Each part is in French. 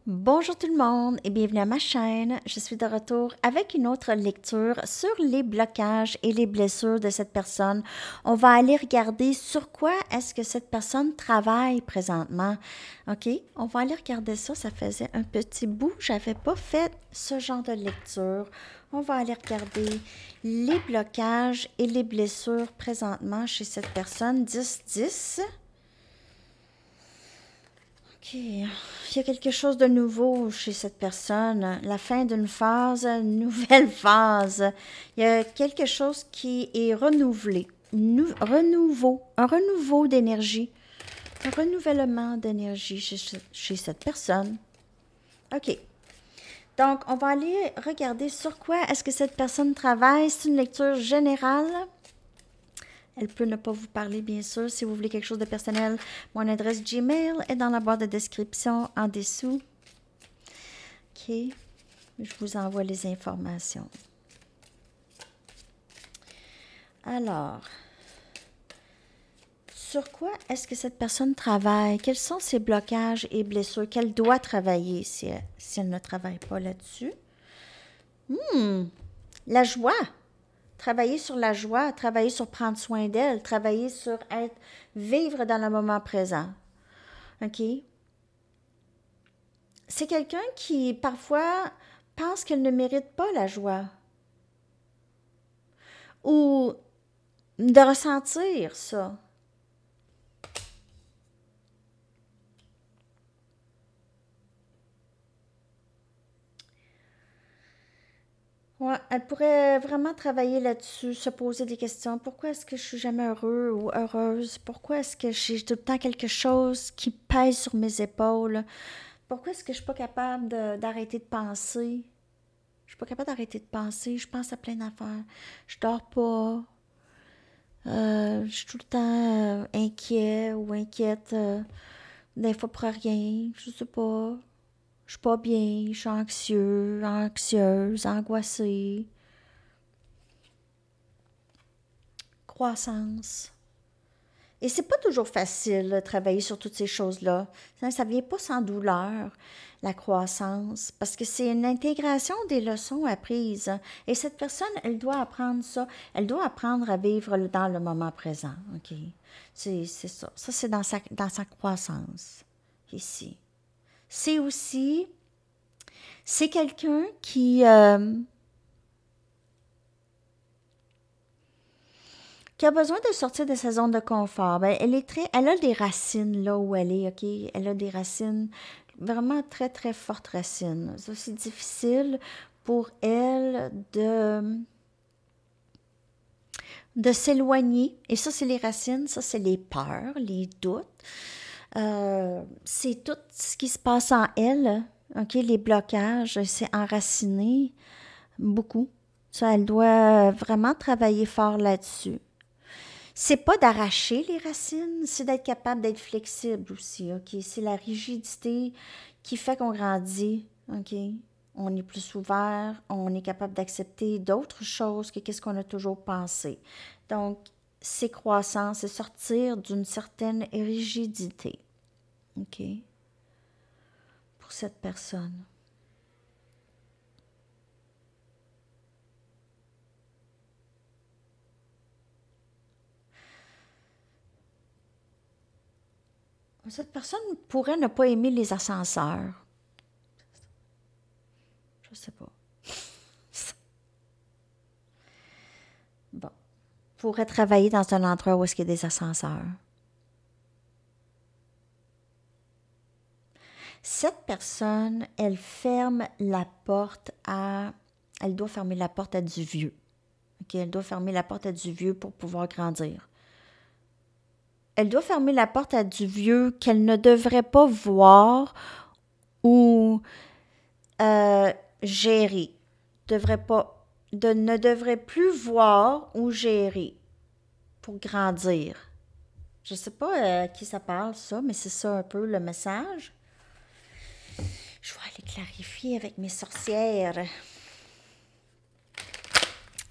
Bonjour tout le monde et bienvenue à ma chaîne. Je suis de retour avec une autre lecture sur les blocages et les blessures de cette personne. On va aller regarder sur quoi est-ce que cette personne travaille présentement. OK? On va aller regarder ça. Ça faisait un petit bout. J'avais pas fait ce genre de lecture. On va aller regarder les blocages et les blessures présentement chez cette personne. 10-10. OK. Il y a quelque chose de nouveau chez cette personne. La fin d'une phase, une nouvelle phase. Il y a quelque chose qui est renouvelé. Un renouveau d'énergie. Un renouvellement d'énergie chez cette personne. OK. Donc, on va aller regarder sur quoi est-ce que cette personne travaille. C'est une lecture générale. Elle peut ne pas vous parler, bien sûr. Si vous voulez quelque chose de personnel, mon adresse Gmail est dans la barre de description en dessous. OK. Je vous envoie les informations. Alors, sur quoi est-ce que cette personne travaille? Quels sont ses blocages et blessures qu'elle doit travailler si elle ne travaille pas là-dessus? La joie. Travailler sur la joie, travailler sur prendre soin d'elle, travailler sur vivre dans le moment présent. OK? C'est quelqu'un qui, parfois, pense qu'elle ne mérite pas la joie. Ou de ressentir ça. Ouais, elle pourrait vraiment travailler là-dessus, se poser des questions. Pourquoi est-ce que je suis jamais heureux ou heureuse? Pourquoi est-ce que j'ai tout le temps quelque chose qui pèse sur mes épaules? Pourquoi est-ce que je suis pas capable d'arrêter de penser? Je suis pas capable d'arrêter de penser. Je pense à plein d'affaires. Je dors pas. Je suis tout le temps inquiet ou inquiète. Des fois pour rien. Je sais pas. Je suis pas bien. Je suis anxieuse, angoissée. Croissance. Et c'est pas toujours facile de travailler sur toutes ces choses-là. Ça vient pas sans douleur, la croissance, parce que c'est une intégration des leçons apprises. Et cette personne, elle doit apprendre ça. Elle doit apprendre à vivre dans le moment présent. OK? C'est ça. Ça, c'est dans sa croissance, ici. C'est aussi, c'est quelqu'un qui a besoin de sortir de sa zone de confort. Ben, elle a des racines là où elle est, OK? Elle a des racines, vraiment très, très fortes racines. Ça, c'est difficile pour elle de s'éloigner. Et ça, c'est les racines, ça, c'est les peurs, les doutes. C'est tout ce qui se passe en elle, OK? Les blocages, c'est enraciné beaucoup. Ça, elle doit vraiment travailler fort là-dessus. C'est pas d'arracher les racines, c'est d'être capable d'être flexible aussi, OK? C'est la rigidité qui fait qu'on grandit, OK? On est plus ouvert, on est capable d'accepter d'autres choses que qu'est-ce qu'on a toujours pensé. Donc, c'est croissant, c'est sortir d'une certaine rigidité, OK? Pour cette personne. Cette personne pourrait ne pas aimer les ascenseurs. Je sais pas. Bon. Pourrait travailler dans un endroit où est-ce qu'il y a des ascenseurs. Cette personne, elle ferme la porte à... Elle doit fermer la porte à du vieux. OK? Elle doit fermer la porte à du vieux pour pouvoir grandir. Elle doit fermer la porte à du vieux qu'elle ne devrait pas voir ou gérer. Ne devrait plus voir ou gérer pour grandir. Je ne sais pas à qui ça parle, ça, mais c'est ça un peu le message. Je vais aller clarifier avec mes sorcières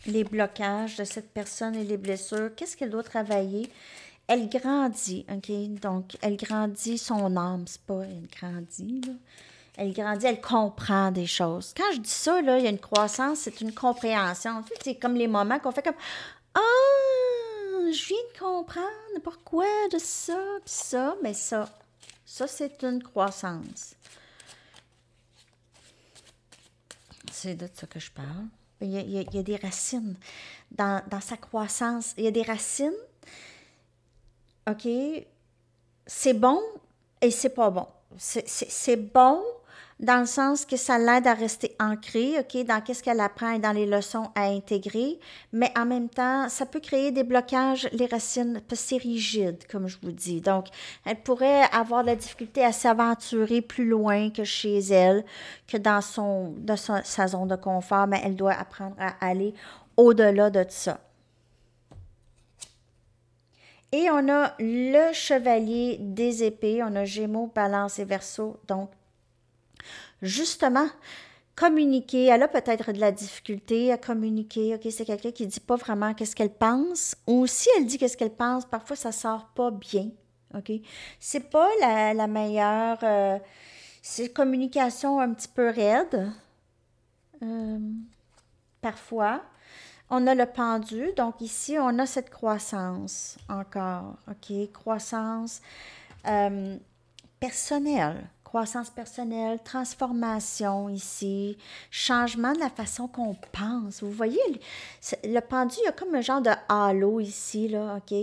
les blocages de cette personne et les blessures. Qu'est-ce qu'elle doit travailler? Elle grandit, OK? Donc, elle grandit son âme. C'est pas elle grandit, là. Elle grandit, elle comprend des choses. Quand je dis ça, là, il y a une croissance, c'est une compréhension. Tu sais, c'est comme les moments qu'on fait comme ah, je viens de comprendre pourquoi de ça, pis ça, mais ça, c'est une croissance. C'est de ça que je parle. Il y a des racines dans sa croissance. Il y a des racines, OK? C'est bon et c'est pas bon. C'est bon dans le sens que ça l'aide à rester ancrée, OK, dans qu'est-ce qu'elle apprend et dans les leçons à intégrer, mais en même temps, ça peut créer des blocages, les racines, parce que c'est rigide, comme je vous dis. Donc, elle pourrait avoir de la difficulté à s'aventurer plus loin que chez elle, que dans sa zone de confort, mais elle doit apprendre à aller au-delà de ça. Et on a le chevalier des épées, on a Gémeaux, Balance et Verseau, donc justement, communiquer, elle a peut-être de la difficulté à communiquer, ok, c'est quelqu'un qui dit pas vraiment qu'est-ce qu'elle pense, ou si elle dit qu'est-ce qu'elle pense, parfois ça sort pas bien, ok, c'est pas la meilleure, c'est communication un petit peu raide, euh, parfois. On a le pendu, donc ici, on a cette croissance encore, ok, croissance euh, personnelle. Croissance personnelle, transformation ici, changement de la façon qu'on pense. Vous voyez, le pendu, il y a comme un genre de halo ici, là, OK?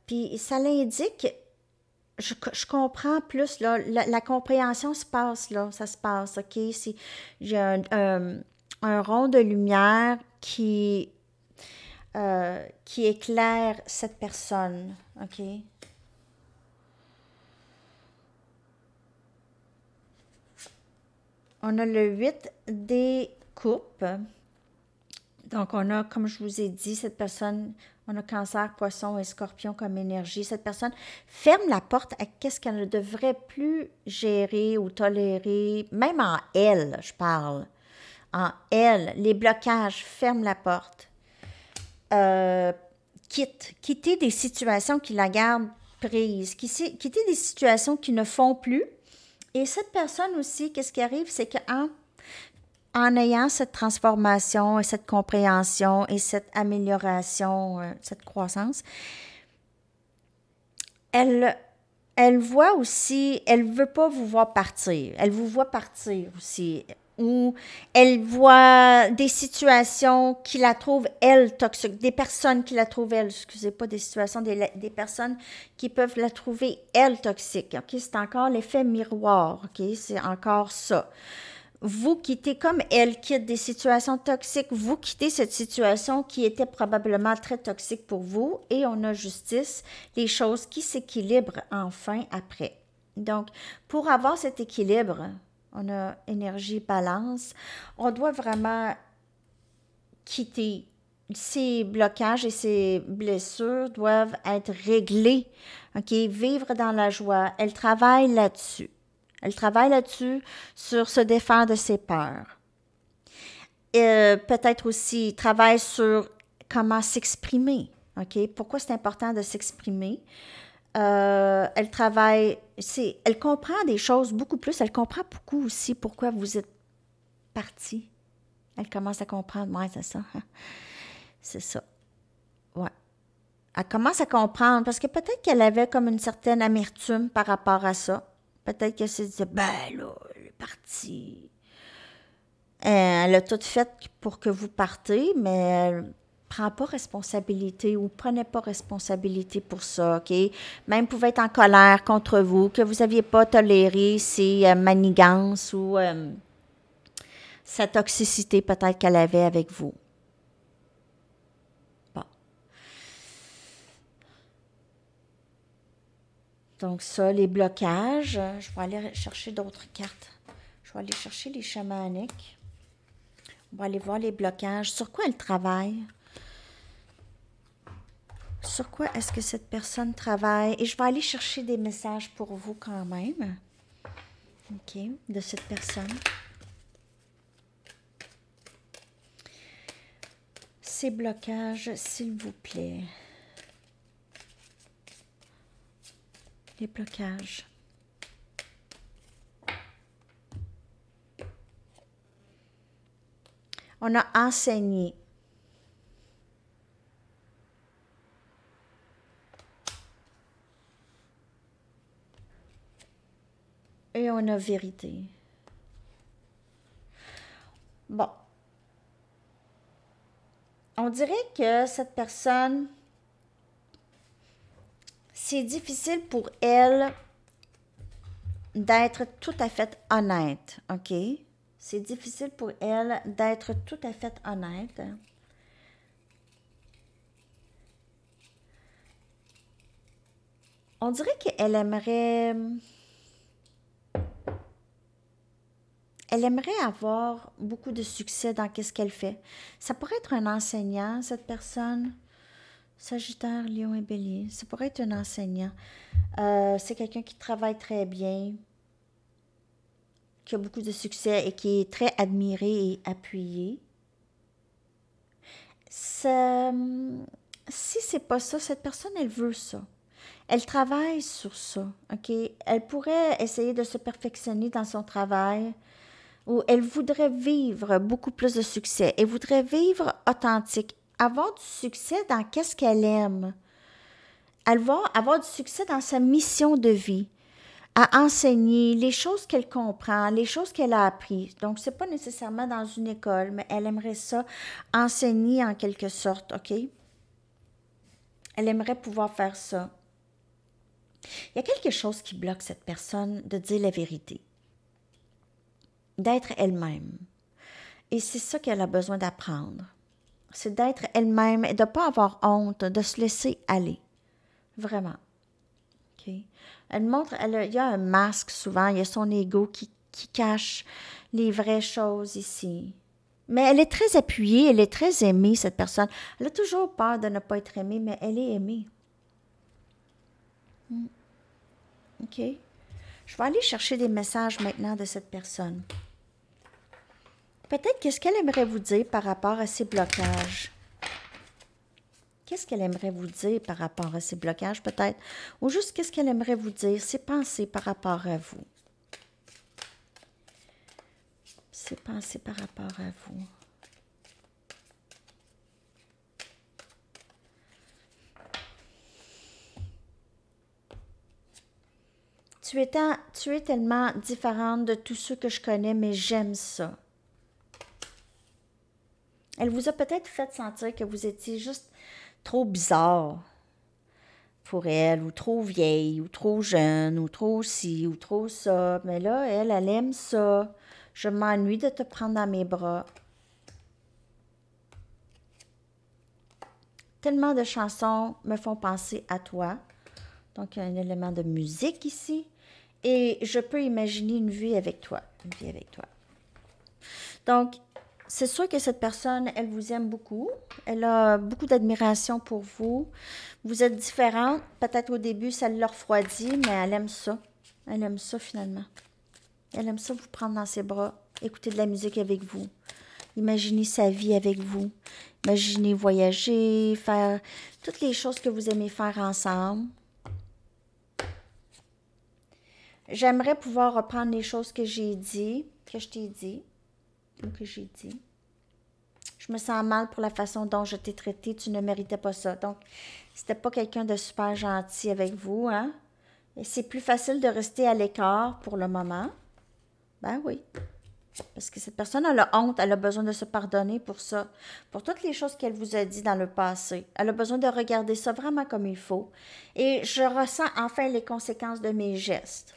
Puis ça l'indique, je comprends plus, là, la compréhension se passe, là, ça se passe, OK? Il y a un rond de lumière qui éclaire cette personne, OK? On a le 8 des coupes. Donc, on a, comme je vous ai dit, cette personne, on a cancer, poisson et scorpion comme énergie. Cette personne ferme la porte à qu'est-ce qu'elle ne devrait plus gérer ou tolérer, même en elle, je parle. En elle, les blocages, ferme la porte. Quitter des situations qui la gardent prise, quitter des situations qui ne font plus. Et cette personne aussi, qu'est-ce qui arrive, c'est en ayant cette transformation et cette compréhension et cette amélioration, cette croissance, elle voit aussi, elle ne veut pas vous voir partir, elle vous voit partir aussi, ou elle voit des situations qui la trouvent, elle, toxique, des personnes qui la trouvent, elle, excusez pas, des situations, des personnes qui peuvent la trouver, elle, toxique, ok, c'est encore l'effet miroir, ok, c'est encore ça. Vous quittez, comme elle quitte des situations toxiques, vous quittez cette situation qui était probablement très toxique pour vous et on a justice, les choses qui s'équilibrent enfin après. Donc, pour avoir cet équilibre, on a énergie, balance, on doit vraiment quitter ces blocages et ces blessures doivent être réglés, ok, vivre dans la joie, elle travaille là-dessus. Elle travaille là-dessus, sur se défaire de ses peurs. Peut-être aussi travaille sur comment s'exprimer. OK? Pourquoi c'est important de s'exprimer? Elle travaille, elle comprend des choses beaucoup plus. Elle comprend beaucoup aussi pourquoi vous êtes parti. Elle commence à comprendre. Ouais, c'est ça. Hein? C'est ça. Ouais. Elle commence à comprendre parce que peut-être qu'elle avait comme une certaine amertume par rapport à ça. Peut-être qu'elle se disait, ben là, elle est partie. Elle a tout fait pour que vous partez, mais elle ne prend pas responsabilité ou prenait pas responsabilité pour ça, OK? Même pouvait être en colère contre vous, que vous n'aviez pas toléré ses manigances ou sa toxicité peut-être qu'elle avait avec vous. Bon. Donc ça, les blocages, je vais aller chercher d'autres cartes. Je vais aller chercher les chamaniques. On va aller voir les blocages. Sur quoi elle travaille? Sur quoi est-ce que cette personne travaille? Et je vais aller chercher des messages pour vous quand même. OK, de cette personne. Ces blocages, s'il vous plaît. Les blocages. On a enseigné. Et on a vérité. Bon. On dirait que cette personne, c'est difficile pour elle d'être tout à fait honnête, OK? C'est difficile pour elle d'être tout à fait honnête. On dirait qu'elle aimerait... Elle aimerait avoir beaucoup de succès dans ce qu'elle fait. Ça pourrait être un enseignant, cette personne. Sagittaire, Lion et Bélier. Ça pourrait être un enseignant. C'est quelqu'un qui travaille très bien, qui a beaucoup de succès et qui est très admiré et appuyé. Si c'est pas ça, cette personne, elle veut ça. Elle travaille sur ça, OK? Elle pourrait essayer de se perfectionner dans son travail, ou elle voudrait vivre beaucoup plus de succès. Elle voudrait vivre authentique, avoir du succès dans qu'est-ce qu'elle aime. Elle va avoir du succès dans sa mission de vie, à enseigner les choses qu'elle comprend, les choses qu'elle a apprises. Donc, c'est pas nécessairement dans une école, mais elle aimerait ça enseigner en quelque sorte, OK? Elle aimerait pouvoir faire ça. Il y a quelque chose qui bloque cette personne de dire la vérité, d'être elle-même. Et c'est ça qu'elle a besoin d'apprendre. C'est d'être elle-même et de ne pas avoir honte, de se laisser aller. Vraiment. OK? Elle montre, il y a un masque souvent, il y a son ego qui cache les vraies choses ici. Mais elle est très appuyée, elle est très aimée, cette personne. Elle a toujours peur de ne pas être aimée, mais elle est aimée. OK? Je vais aller chercher des messages maintenant de cette personne. Peut-être qu'est-ce qu'elle aimerait vous dire par rapport à ces blocages. Qu'est-ce qu'elle aimerait vous dire par rapport à ces blocages, peut-être? Ou juste qu'est-ce qu'elle aimerait vous dire, ses pensées par rapport à vous. Ses pensées par rapport à vous. Tu es tellement différente de tous ceux que je connais, mais j'aime ça. Elle vous a peut-être fait sentir que vous étiez juste trop bizarre pour elle, ou trop vieille, ou trop jeune, ou trop ci, ou trop ça. Mais là, elle aime ça. Je m'ennuie de te prendre dans mes bras. Tellement de chansons me font penser à toi. Donc, il y a un élément de musique ici. Et je peux imaginer une vie avec toi. Une vie avec toi. Donc, c'est sûr que cette personne, elle vous aime beaucoup. Elle a beaucoup d'admiration pour vous. Vous êtes différente. Peut-être au début, ça l'a refroidi, mais elle aime ça. Elle aime ça finalement. Elle aime ça vous prendre dans ses bras, écouter de la musique avec vous, imaginer sa vie avec vous, imaginer voyager, faire toutes les choses que vous aimez faire ensemble. J'aimerais pouvoir reprendre les choses que j'ai dit, que je t'ai dit, ou que j'ai dit. Je me sens mal pour la façon dont je t'ai traité, tu ne méritais pas ça. Donc, c'était pas quelqu'un de super gentil avec vous, hein? Et c'est plus facile de rester à l'écart pour le moment. Ben oui. Parce que cette personne a la honte, elle a besoin de se pardonner pour ça, pour toutes les choses qu'elle vous a dit dans le passé. Elle a besoin de regarder ça vraiment comme il faut. Et je ressens enfin les conséquences de mes gestes.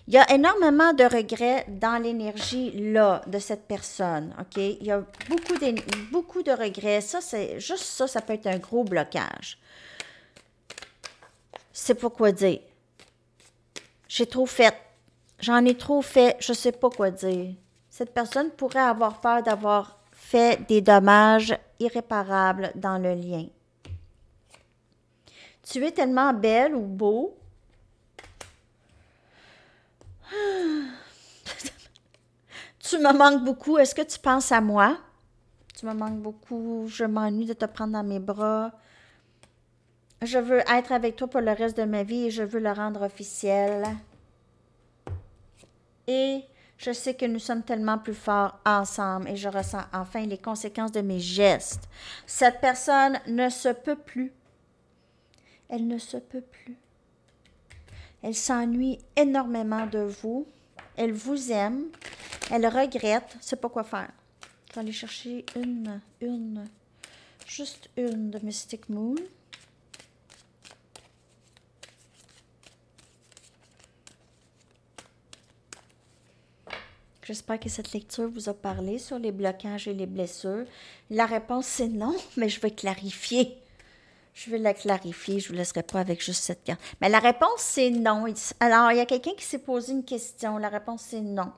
Il y a énormément de regrets dans l'énergie là de cette personne, OK? Il y a beaucoup de regrets. Ça, c'est juste ça, ça peut être un gros blocage. C'est pas quoi dire. J'ai trop fait. J'en ai trop fait, je sais pas quoi dire. Cette personne pourrait avoir peur d'avoir fait des dommages irréparables dans le lien. Tu es tellement belle ou beau. Tu me manques beaucoup. Est-ce que tu penses à moi? Tu me manques beaucoup. Je m'ennuie de te prendre dans mes bras. Je veux être avec toi pour le reste de ma vie et je veux le rendre officiel. Et Je sais que nous sommes tellement plus forts ensemble et je ressens enfin les conséquences de mes gestes. Cette personne ne se peut plus. Elle ne se peut plus. Elle s'ennuie énormément de vous. Elle vous aime. Elle regrette. Je ne sait pas quoi faire. Je vais aller chercher juste une de Mystic Moon. J'espère que cette lecture vous a parlé sur les blocages et les blessures. La réponse, c'est non, mais je vais clarifier. Je vais la clarifier, je ne vous laisserai pas avec juste cette carte. Mais la réponse, c'est non. Alors, il y a quelqu'un qui s'est posé une question. La réponse, c'est non.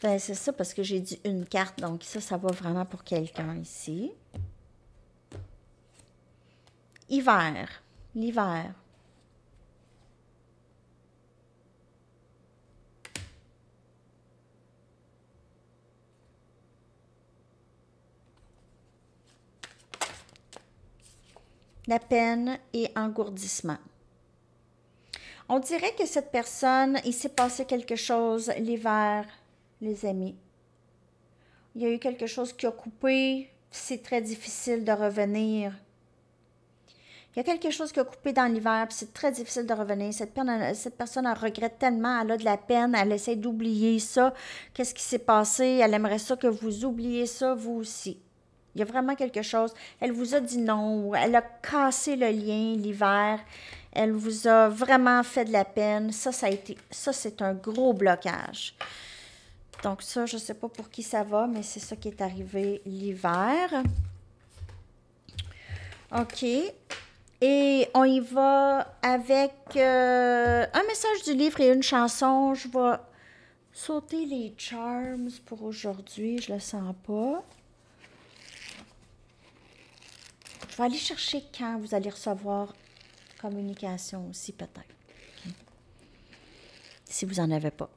Ben, c'est ça, parce que j'ai dit une carte, donc ça va vraiment pour quelqu'un ici. Hiver. L'hiver. La peine et engourdissement. On dirait que cette personne, il s'est passé quelque chose l'hiver, les amis. Il y a eu quelque chose qui a coupé, c'est très difficile de revenir. Il y a quelque chose qui a coupé dans l'hiver, puis c'est très difficile de revenir. Cette personne elle regrette tellement, elle a de la peine, elle essaie d'oublier ça. Qu'est-ce qui s'est passé? Elle aimerait ça que vous oubliez ça, vous aussi. Il y a vraiment quelque chose. Elle vous a dit non, elle a cassé le lien l'hiver. Elle vous a vraiment fait de la peine. Ça c'est un gros blocage. Donc ça, je ne sais pas pour qui ça va, mais c'est ça qui est arrivé l'hiver. OK. Et on y va avec un message du livre et une chanson. Je vais sauter les charms pour aujourd'hui. Je ne le sens pas. Je vais aller chercher quand vous allez recevoir communication aussi, peut-être. Okay. Si vous n'en avez pas.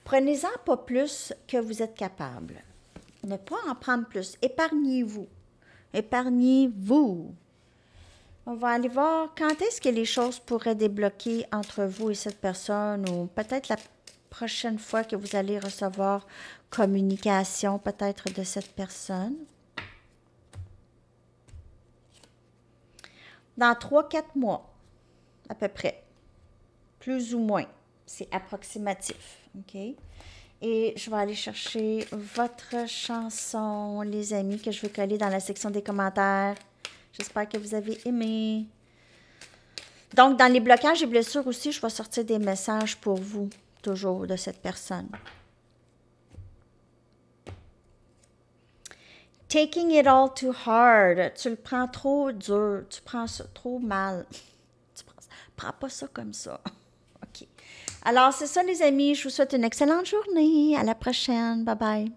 Prenez-en pas plus que vous êtes capable. Ne pas en prendre plus. Épargnez-vous. Épargnez-vous. On va aller voir quand est-ce que les choses pourraient débloquer entre vous et cette personne, ou peut-être la prochaine fois que vous allez recevoir communication peut-être de cette personne. Dans 3-4 mois, à peu près. Plus ou moins. C'est approximatif. OK? Et je vais aller chercher votre chanson, les amis, que je vais coller dans la section des commentaires. J'espère que vous avez aimé. Donc, dans les blocages et blessures aussi, je vais sortir des messages pour vous, toujours, de cette personne. Taking it all too hard. Tu le prends trop dur. Tu prends ça trop mal. Prends pas ça comme ça. OK. Alors, c'est ça, les amis. Je vous souhaite une excellente journée. À la prochaine. Bye bye.